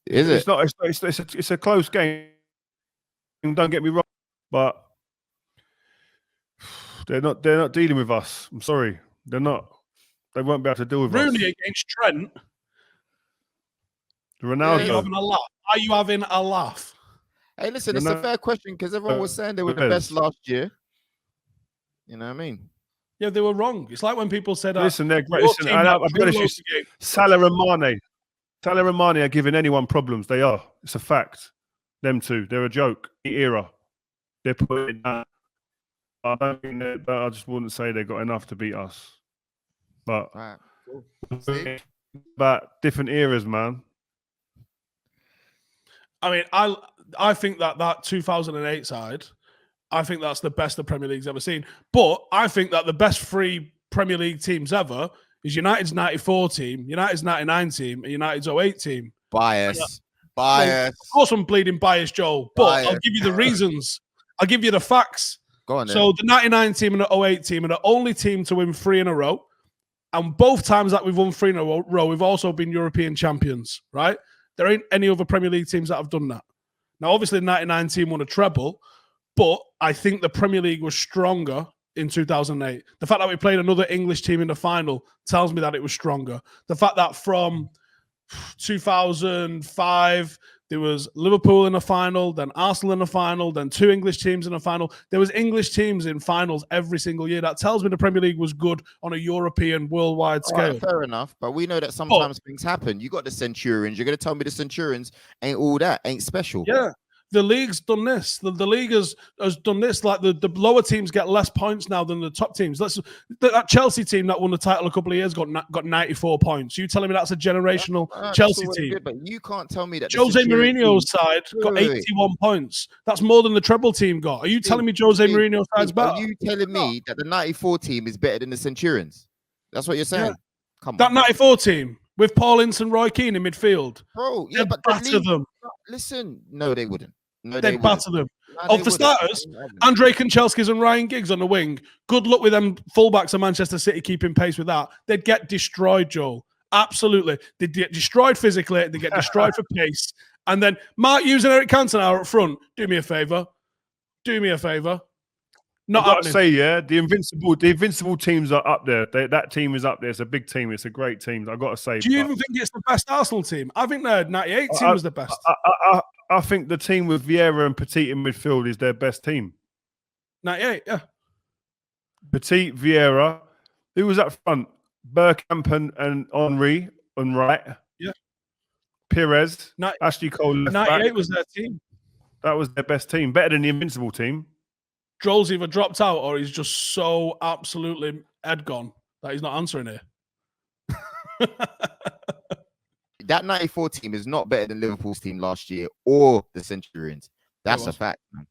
Is it? It's a close game. Don't get me wrong, but they're not dealing with us. I'm sorry, they're not. They won't be able to deal with Rooney us. against Trent. Ronaldo. Are you having a laugh? Are you having a laugh? Hey, listen, it's a fair question because everyone was saying they were the best last year. You know what I mean? Yeah, they were wrong. It's like when people said, "Listen, they're great." Listen, Salah and Mane are giving anyone problems. They are. It's a fact. Them two, they're a joke. The era, they're putting down. I don't think I just wouldn't say they got enough to beat us. But right. Cool. About different eras, man. I mean, I think that 2008 side, I think that's the best the Premier League's ever seen. But I think that the best three Premier League teams ever is United's 94 team, United's 99 team, and United's 08 team. Bias. Well, of course I'm bleeding biased, Joel, but I'll give you the reasons. I'll give you the facts. Go on then. So the 99 team and the 08 team are the only team to win 3 in a row. And both times that we've won 3 in a row, we've also been European champions, right? There ain't any other Premier League teams that have done that. Now, obviously, the 99 team won a treble, but I think the Premier League was stronger in 2008. The fact that we played another English team in the final tells me that it was stronger. The fact that from 2005, there was Liverpool in the final, then Arsenal in the final, then 2 English teams in the final. There was English teams in finals every single year. That tells me the Premier League was good on a European, worldwide scale. Right, fair enough, but we know that sometimes things happen. You got the Centurions. You're going to tell me the Centurions ain't all that, ain't special. Yeah. The league's done this. The league has done this. Like the lower teams get less points now than the top teams. That Chelsea team that won the title a couple of years got 94 points. You telling me that's a generational Chelsea team? Good, but you can't tell me that Jose Mourinho's side got 81 points. That's more than the treble team got. Are you telling me Jose Mourinho's side's better? Are you telling me that the 94 team is better than the Centurions? That's what you're saying? Yeah. Come on. That 94 team with Paul Ince and Roy Keane in midfield. Bro, yeah, but batter them. Listen, no, they wouldn't. No, they'd batter them. For starters, Andre Kanchelskis and Ryan Giggs on the wing. Good luck with them fullbacks of Manchester City keeping pace with that. They'd get destroyed, Joel. Absolutely. They'd get destroyed physically. They'd get destroyed for pace. And then Mark Hughes and Eric Cantona are up front. Do me a favour. Not I've got to say, the invincible teams are up there. That team is up there. It's a big team. It's a great team. I've got to say. Do you even think it's the best Arsenal team? I think the 98 team was the best. I think the team with Vieira and Petit in midfield is their best team. 98, yeah. Petit, Vieira. Who was up front? Bergkamp and Henry on right. Yeah. Perez. Ashley Cole left 98 back. was their team. That was their best team, better than the Invincible team. Joel's either dropped out or he's just so absolutely head gone that he's not answering here. That 94 team is not better than Liverpool's team last year or the Centurions. That's a fact, man.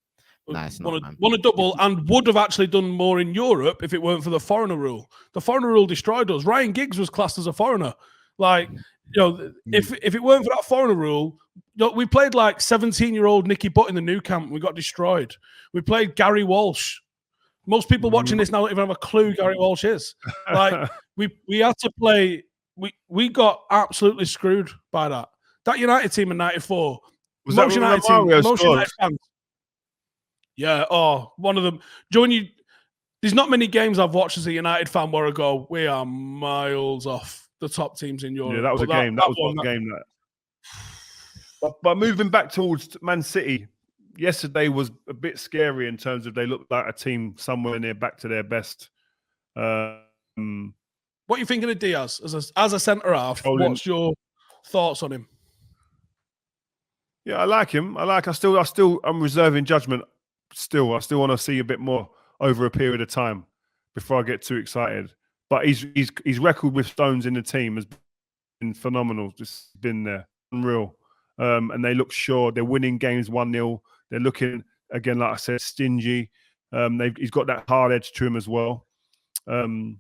Nah, it's not, man. Won a double and would have actually done more in Europe if it weren't for the foreigner rule. The foreigner rule destroyed us. Ryan Giggs was classed as a foreigner. Like, if it weren't for that foreigner rule, we played like 17-year-old Nicky Butt in the new camp. We got destroyed. We played Gary Walsh. Most people watching this now don't even have a clue who Gary Walsh is. Like, we had to play. We got absolutely screwed by that. That United team in '94 Was that United team? Most United fans. Yeah. Oh, one of them. There's not many games I've watched as a United fan where I go, we are miles off the top teams in Europe. Yeah, that was a game. That was one game. But moving back towards Man City, yesterday was a bit scary in terms of they looked like a team somewhere near back to their best. What are you thinking of Diaz as a centre half? What's your thoughts on him? Yeah, I like him. I'm reserving judgment. I still want to see a bit more over a period of time before I get too excited. But his record with Stones in the team has been phenomenal. Just been there, unreal. And they look sure. They're winning games 1-0. They're looking, again, like I said, stingy. He's got that hard edge to him as well. But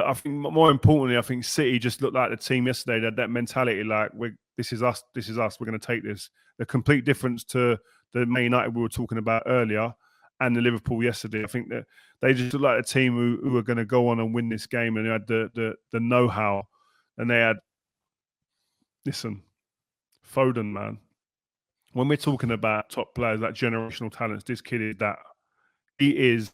I think more importantly, I think City just looked like the team yesterday. They had that mentality like, this is us, we're going to take this. The complete difference to the Man United we were talking about earlier and the Liverpool yesterday. I think that they just looked like a team who were going to go on and win this game, and they had the know-how. And they had, listen, Foden, man. When we're talking about top players, like generational talents, this kid is that. He is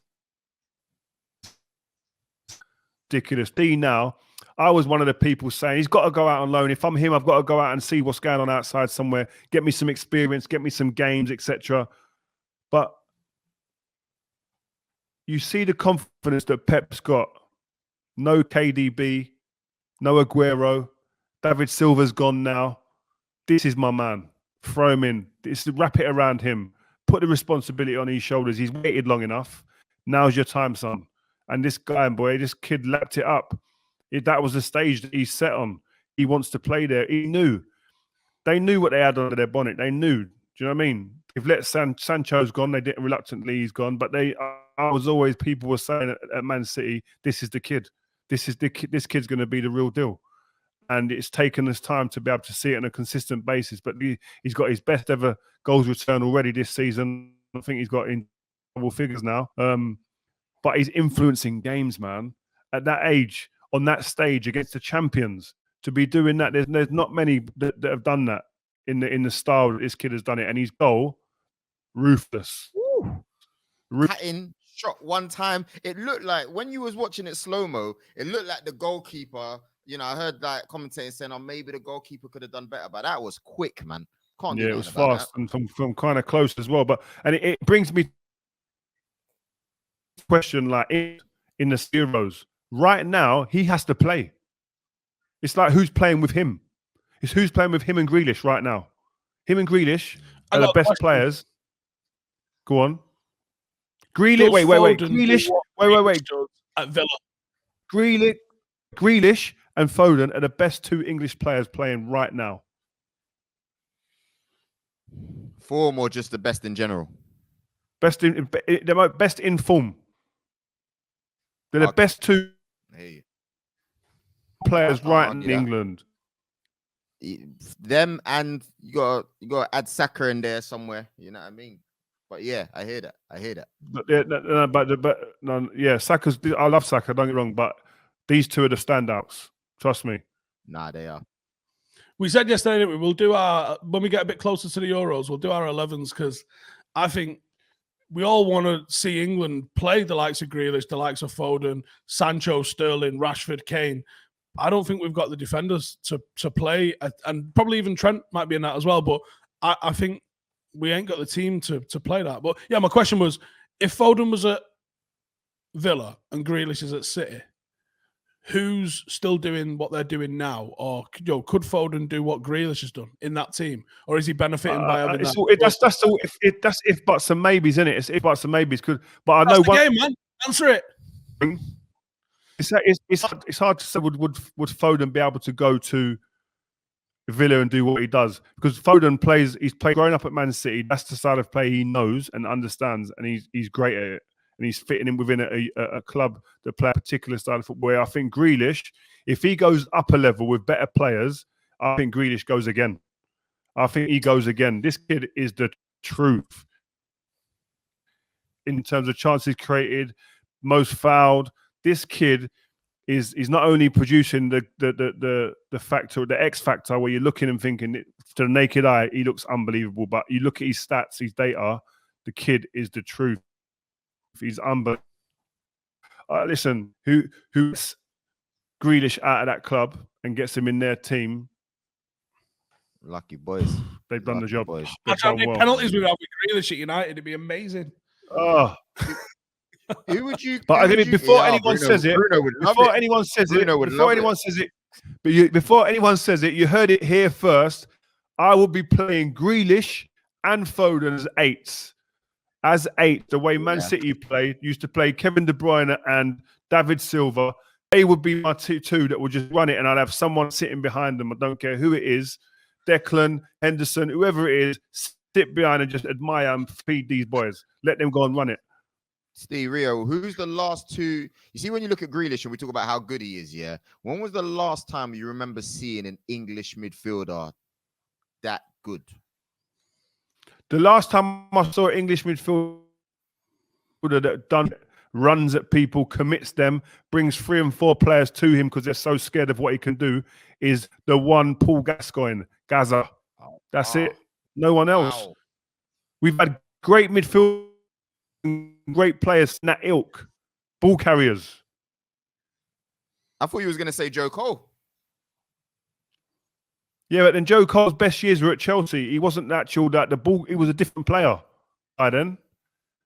ridiculous. Now, I was one of the people saying he's got to go out on loan. If I'm him, I've got to go out and see what's going on outside somewhere, get me some experience, get me some games, etc. But you see the confidence that Pep's got. No KDB, no Aguero, David Silva's gone now. This is my man. Throw him in. Wrap it around him. Put the responsibility on his shoulders. He's waited long enough. Now's your time, son. And this kid lapped it up. That was the stage that he's set on. He wants to play there. He knew. They knew what they had under their bonnet. They knew. Do you know what I mean? If Sancho's gone, they didn't reluctantly. He's gone. But people were saying at Man City, this is the kid. This kid's going to be the real deal. And it's taken us time to be able to see it on a consistent basis. But he's got his best ever goals return already this season. I think he's got in double figures now. But he's influencing games, man. At that age, on that stage against the champions, to be doing that, there's not many that have done that in the style that this kid has done it. And his goal, ruthless. Hatting shot one time. It looked like when you was watching it slow-mo, it looked like the goalkeeper. I heard like commentators saying, "Oh, maybe the goalkeeper could have done better," but that was quick, man. It was fast and from kind of close as well. But it brings me to a question like in the Euros right now, he has to play. It's like who's playing with him? It's who's playing with him and Grealish right now. Him and Grealish are the best players. Go on. Grealish. Wait. Grealish. Wait. At Villa. Grealish and Foden are the best two English players playing right now. Form or just the best in general? Best in form. They're the best two players right in England. Them, and you got to add Saka in there somewhere. You know what I mean? But yeah, I hear that. But Saka's. I love Saka. Don't get me wrong, but these two are the standouts. Trust me. Nah, they are. We said yesterday that we'll do when we get a bit closer to the Euros, we'll do our 11s because I think we all want to see England play the likes of Grealish, the likes of Foden, Sancho, Sterling, Rashford, Kane. I don't think we've got the defenders to play, and probably even Trent might be in that as well. But I think we ain't got the team to play that. But yeah, my question was, if Foden was at Villa and Grealish is at City, who's still doing what they're doing now, or could Foden do what Grealish has done in that team, or is he benefiting by having that? That's all. That's if buts and maybes, isn't it? It's if buts and maybes. But I know the game, man. Answer it. It's hard to say. Would Foden be able to go to Villa and do what he does? Because Foden plays. He's played growing up at Man City. That's the style of play he knows and understands, and he's great at it. And he's fitting in within a club that play a particular style of football. I think Grealish, if he goes up a level with better players, I think Grealish goes again. I think he goes again. This kid is the truth in terms of chances created, most fouled. This kid is not only producing the factor, the X factor, where you're looking and thinking to the naked eye, he looks unbelievable. But you look at his stats, his data, the kid is the truth. He's unbelievable. Listen, who's Grealish out of that club and gets him in their team? Lucky boys. They've done the job. Boys. Imagine how many penalties we have with Grealish at United. It'd be amazing. Oh. Who would you? But before anyone says it, before anyone says it, you heard it here first. I will be playing Grealish and Foden as eights. As eight, the way Man City used to play Kevin De Bruyne and David Silva, they would be my two that would just run it, and I'd have someone sitting behind them. I don't care who it is, Declan, Henderson, whoever it is, sit behind and just admire and feed these boys. Let them go and run it. Steve, Rio, who's the last two? You see, when you look at Grealish and we talk about how good he is, when was the last time you remember seeing an English midfielder that good? The last time I saw an English midfielder that runs at people, commits them, brings 3 and 4 players to him because they're so scared of what he can do, is the one Paul Gascoigne, Gaza. That's it. No one else. Wow. We've had great midfield, great players in that ilk, ball carriers. I thought you was going to say Joe Cole. Yeah, but then Joe Cole's best years were at Chelsea. He wasn't that the ball. He was a different player by then.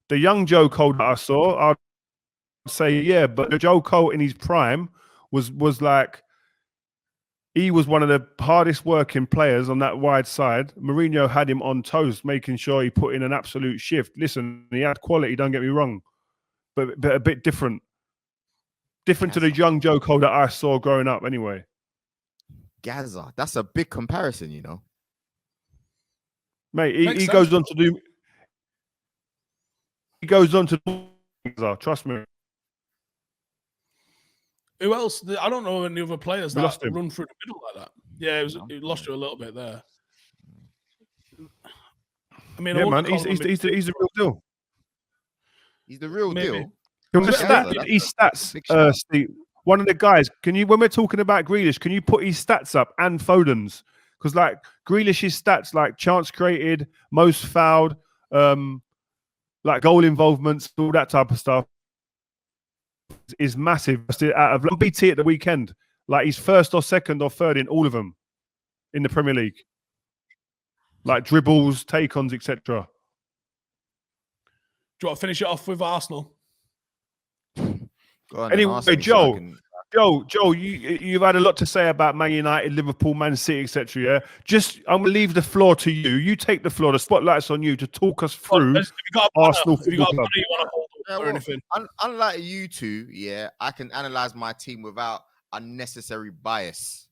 The young Joe Cole that I saw, I'd say, yeah, but the Joe Cole in his prime was like, he was one of the hardest working players on that wide side. Mourinho had him on toast, making sure he put in an absolute shift. Listen, he had quality, don't get me wrong, but a bit different. Different to the young Joe Cole that I saw growing up anyway. Gaza. That's a big comparison, you know. Mate, he goes on to do. He goes on to do. Trust me. Who else? I don't know any other players that run through the middle like that. Yeah, it lost you a little bit there. I mean, yeah, man, he's the real deal. He's the real deal. His stats, Steve. One of the guys, when we're talking about Grealish, can you put his stats up and Foden's? Because like Grealish's stats, like chance created, most fouled, like goal involvements, all that type of stuff, is massive. Out of BT at the weekend, like he's first or second or third in all of them in the Premier League, like dribbles, take-ons, etc. Do you want to finish it off with Arsenal? Anyway, Joel, you've had a lot to say about Man United, Liverpool, Man City, etc. Yeah, I'm gonna leave the floor to you. You take the floor. The spotlight's on you to talk us through Arsenal Football Club. Or anything. Unlike you two, I can analyze my team without unnecessary bias.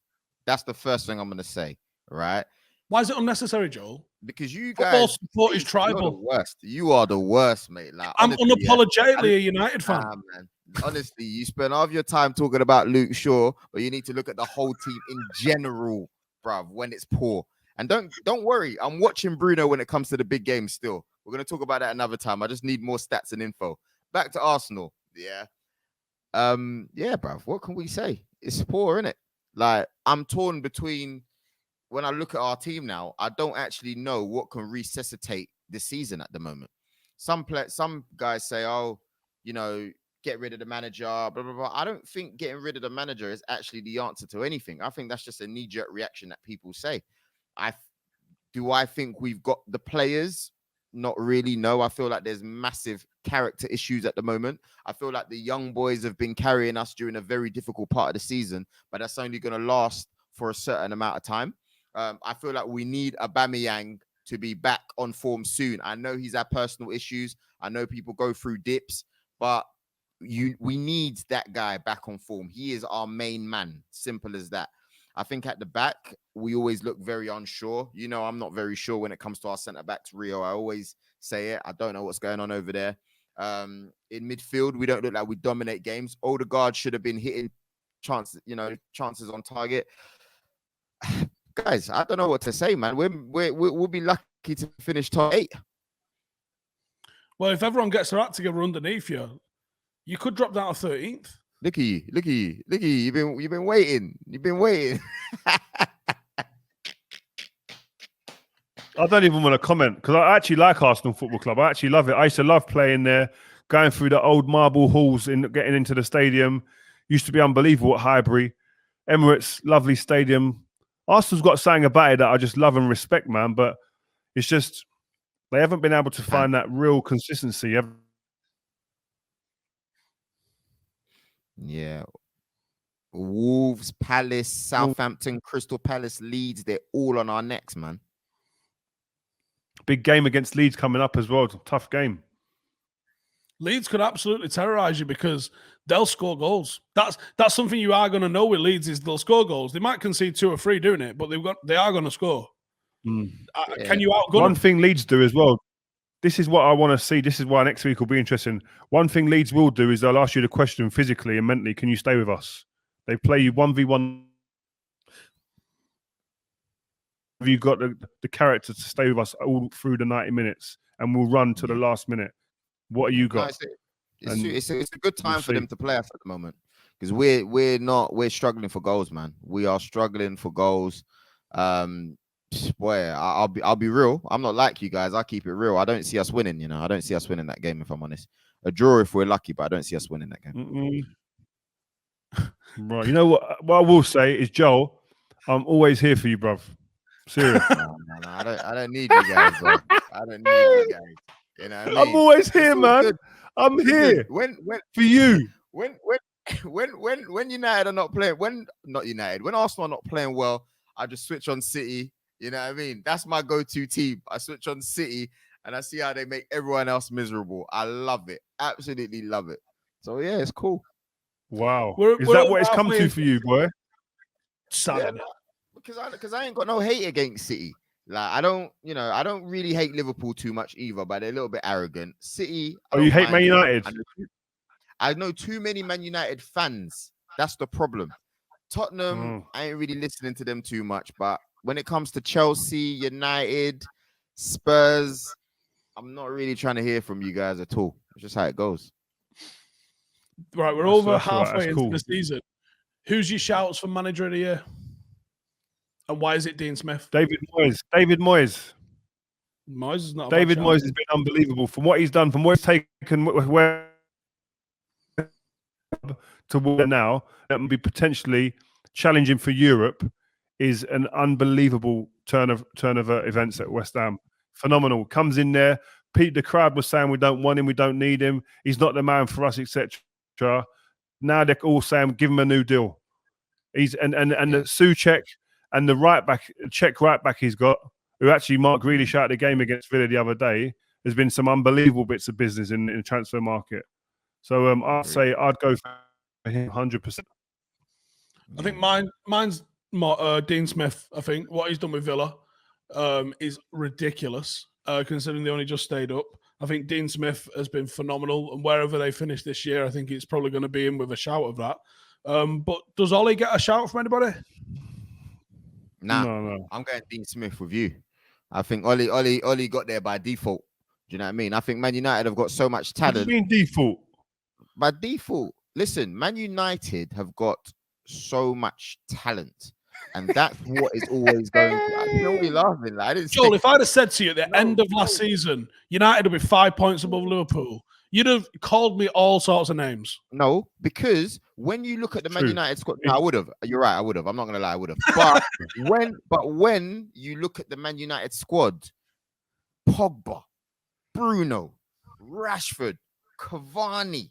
That's the first thing I'm gonna say. Right? Why is it unnecessary, Joel? Because you football guys support is tribal. You're the worst. You are the worst, mate. Like, I'm unapologetically a United fan. Man. Honestly, you spend half your time talking about Luke Shaw, but you need to look at the whole team in general, bruv, when it's poor. And don't worry, I'm watching Bruno when it comes to the big games still. We're going to talk about that another time. I just need more stats and info. Back to Arsenal. Yeah, bruv, what can we say? It's poor, isn't it? Like, I'm torn between, when I look at our team now, I don't actually know what can resuscitate this season at the moment. Some guys say, get rid of the manager, blah, blah, blah. I don't think getting rid of the manager is actually the answer to anything. I think that's just a knee-jerk reaction that people say. Do I think we've got the players Not really. No, I feel like there's massive character issues at the moment. I feel like the young boys have been carrying us during a very difficult part of the season, but that's only going to last for a certain amount of time. I feel like we need Aubameyang to be back on form soon. I know he's had personal issues. I know people go through dips, but we need that guy back on form. He is our main man. Simple as that. I think at the back, we always look very unsure. You know, I'm not very sure when it comes to our centre backs, Rio. I always say it. I don't know what's going on over there. In midfield, we don't look like we dominate games. Odegaard should have been hitting chances on target. Guys, I don't know what to say, man. We'll be lucky to finish top 8. Well, if everyone gets their act together underneath you, you could drop down to 13th. Look at you. You've been waiting. I don't even want to comment because I actually like Arsenal Football Club. I actually love it. I used to love playing there, going through the old marble halls and getting into the stadium. Used to be unbelievable at Highbury. Emirates, lovely stadium. Arsenal's got something about it that I just love and respect, man. But it's just they haven't been able to find that real consistency. Yeah. Wolves, Palace, Southampton, Crystal Palace, Leeds, they're all on our necks, man. Big game against Leeds coming up as well. It's a tough game. Leeds could absolutely terrorise you because they'll score goals. That's something you are going to know with Leeds is they'll score goals. They might concede 2 or 3 doing it, but they are going to score. Can you outgun One them? thing Leeds do as well. This is what I want to see. This is why next week will be interesting. One thing Leeds will do is they'll ask you the question physically and mentally, can you stay with us? They play you 1v1. Have you got the character to stay with us all through the 90 minutes and we'll run to the last minute? What have you got? No, it's a good time for them to play us at the moment because we're struggling for goals, man. We are struggling for goals. Boy, I'll be real. I'm not like you guys. I keep it real. I don't see us winning. You know, I don't see us winning that game if I'm honest. A draw if we're lucky, but I don't see us winning that game. Right. You know what? What I will say is, Joel, I'm always here for you, bruv. Serious. No, I don't need you guys. Bro. I don't need you guys. You know what I mean? I'm always here, man. Good. I'm here when for you. When United are not playing, when Arsenal are not playing well, I just switch on City. You know what I mean? That's my go-to team. I switch on City and I see how they make everyone else miserable. I love it. Absolutely love it. So yeah, it's cool. Wow. Is that what it's come to for you, boy? Sad. Yeah, because I ain't got no hate against City. Like I don't really hate Liverpool too much either, but they're a little bit arrogant. City. You hate Man United? I know too many Man United fans. That's the problem. Tottenham, I ain't really listening to them too much, but when it comes to Chelsea, United, Spurs, I'm not really trying to hear from you guys at all. It's just how it goes. Right, we're over halfway into the season. Who's your shouts for manager of the year? And why is it Dean Smith? David Moyes. Moyes is not. David Moyes has been unbelievable from what he's done, from where he's taken where to where now that will be potentially challenging for Europe is an unbelievable turn of events at West Ham. Phenomenal. Comes in there. Pete, the crowd was saying we don't want him, we don't need him. He's not the man for us, etc. Now they're all saying give him a new deal. He's and the Souček and the Czech right back he's got, who actually marked Grealish out of the game against Villa the other day, has been some unbelievable bits of business in the transfer market. So I'd say I'd go for him 100%. I think mine's Dean Smith. I think what he's done with Villa is ridiculous, considering they only just stayed up. I think Dean Smith has been phenomenal, and wherever they finish this year, I think it's probably going to be in with a shout of that. But does Ollie get a shout from anybody? Nah, no. I'm going Dean Smith with you. I think Ollie got there by default. Do you know what I mean? I think Man United have got so much talent. What do you mean default? By default. Listen, Man United have got so much talent. And that's what is always going to. You know what you're laughing like. Joel, if I'd have said to you at the end of last season, United would be 5 points above Liverpool, you'd have called me all sorts of names. No, because when you look at the Man United squad, no, I would have. You're right, I would have. I'm not gonna lie, I would have. But when you look at the Man United squad, Pogba, Bruno, Rashford, Cavani,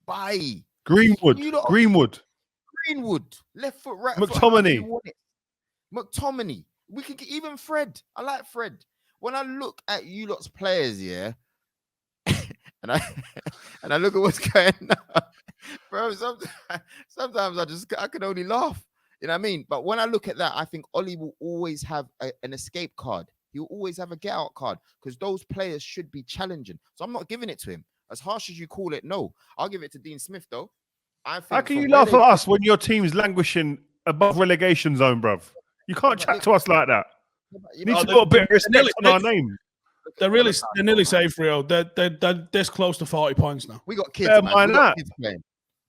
Bailly, Greenwood, You lot- Greenwood, Greenwood, left foot, right foot. McTominay. however you want it. McTominay. We could get even Fred. I like Fred. When I look at you lot's players, yeah, and I look at what's going on, bro. Sometimes I can only laugh. You know what I mean? But when I look at that, I think Ollie will always have an escape card. He'll always have a get out card because those players should be challenging. So I'm not giving it to him. As harsh as you call it, no. I'll give it to Dean Smith though. I think How can from you where laugh they- at us when your team's languishing above relegation zone, bruv? You can't chat to us like that. You need to put a bit of respect on our name. They're nearly safe, Rio. They're this close to 40 points now. We got kids, Bear man. mind We got that. kids playing.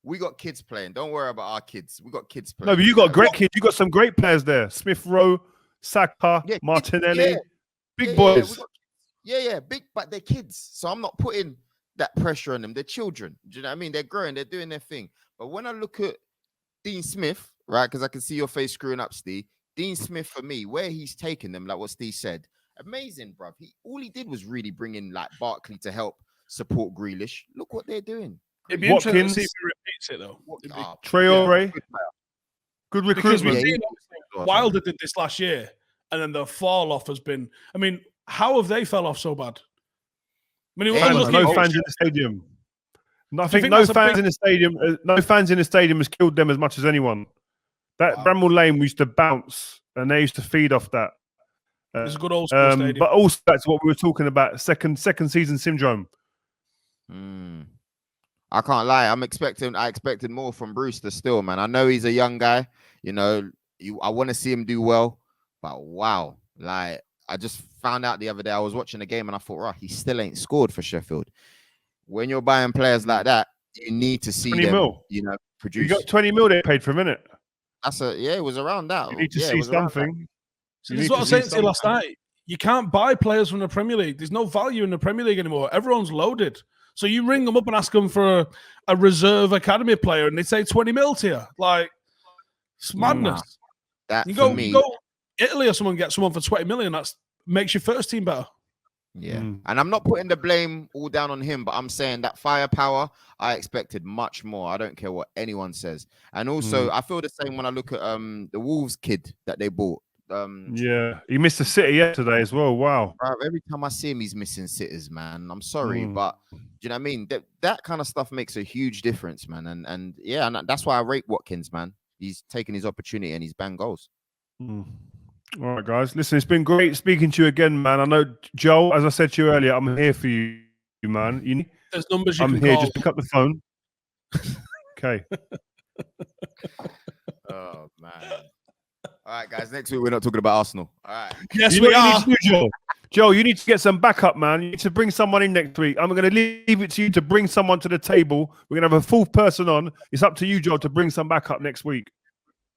We got kids playing. Don't worry about our kids. We got kids playing. No, but you got great kids. You got some great players there. Smith Rowe, Saka, Yeah, kids, Martinelli, yeah. big we boys. got- yeah, big, but they're kids. So I'm not putting that pressure on them. They're children. Do you know what I mean? They're growing. They're doing their thing. But when I look at Dean Smith, right, because I can see your face screwing up, Steve. Dean Smith, for me, where he's taken them, like what Steve said, amazing, bruv. All he did was really bring in like Barkley to help support Grealish. Look what they're doing. It'd be Watkins. interesting to see if he repeats it, though. What- It'd be- Traore, good player. good Because we've recruitment. seen obviously Wilder did this last year, and then the fall off has been. I mean, how have they fell off so bad? I mean, it was Fans, unlucky. No Oh, fans in the stadium. No, I Do you think think no that's a fans big- in the stadium. No fans in the stadium has killed them as much as anyone. That Wow. Bramall Lane we used to bounce, and they used to feed off that. It's a good old school stadium. But also that's what we were talking about. Second season syndrome. I can't lie. I expected more from Brewster still, man. I know he's a young guy. You know, I want to see him do well. But wow, like I just found out the other day I was watching the game and I thought, right, he still ain't scored for Sheffield. When you're buying players like that, you need to see 20 them, mil. you know, You produce. got 20 mil they paid for a minute. It was around that. You need to Yeah, it see was around that. something. So You this is need what to I was see saying to you something. last night. You can't buy players from the Premier League. There's no value in the Premier League anymore. Everyone's loaded. So you ring them up and ask them for a reserve academy player, and they say 20 mil to you. Like, it's madness. That You for go, me, you go Italy or someone get someone for 20 million. That makes your first team better. yeah. Mm. And I'm not putting the blame all down on him, but I'm saying that firepower, I expected much more. I don't care what anyone says. And also, I feel the same when I look at the Wolves kid that they bought. Yeah, he missed the City yesterday as well. Wow. Bro, every time I see him, he's missing sitters, man. I'm sorry, Mm. but do you know what I mean? That kind of stuff makes a huge difference, man. And yeah, and that's why I rate Watkins, man. He's taking his opportunity and he's banged goals. Mm. All right, guys. Listen, it's been great speaking to you again, man. I know, Joel, as I said to you earlier, I'm here for you, man. There's numbers you I'm can here. call. Just pick up the phone. Okay. Oh man. All right, guys. Next week we're not talking about Arsenal. All right. Yes, You know we what you are. need to do, Joel? Joel, you need to get some backup, man. You need to bring someone in next week. I'm going to leave it to you to bring someone to the table. We're going to have a fourth person on. It's up to you, Joel, to bring some backup next week.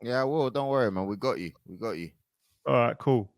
Yeah, well, don't worry, man. We got you. We got you. All right, cool.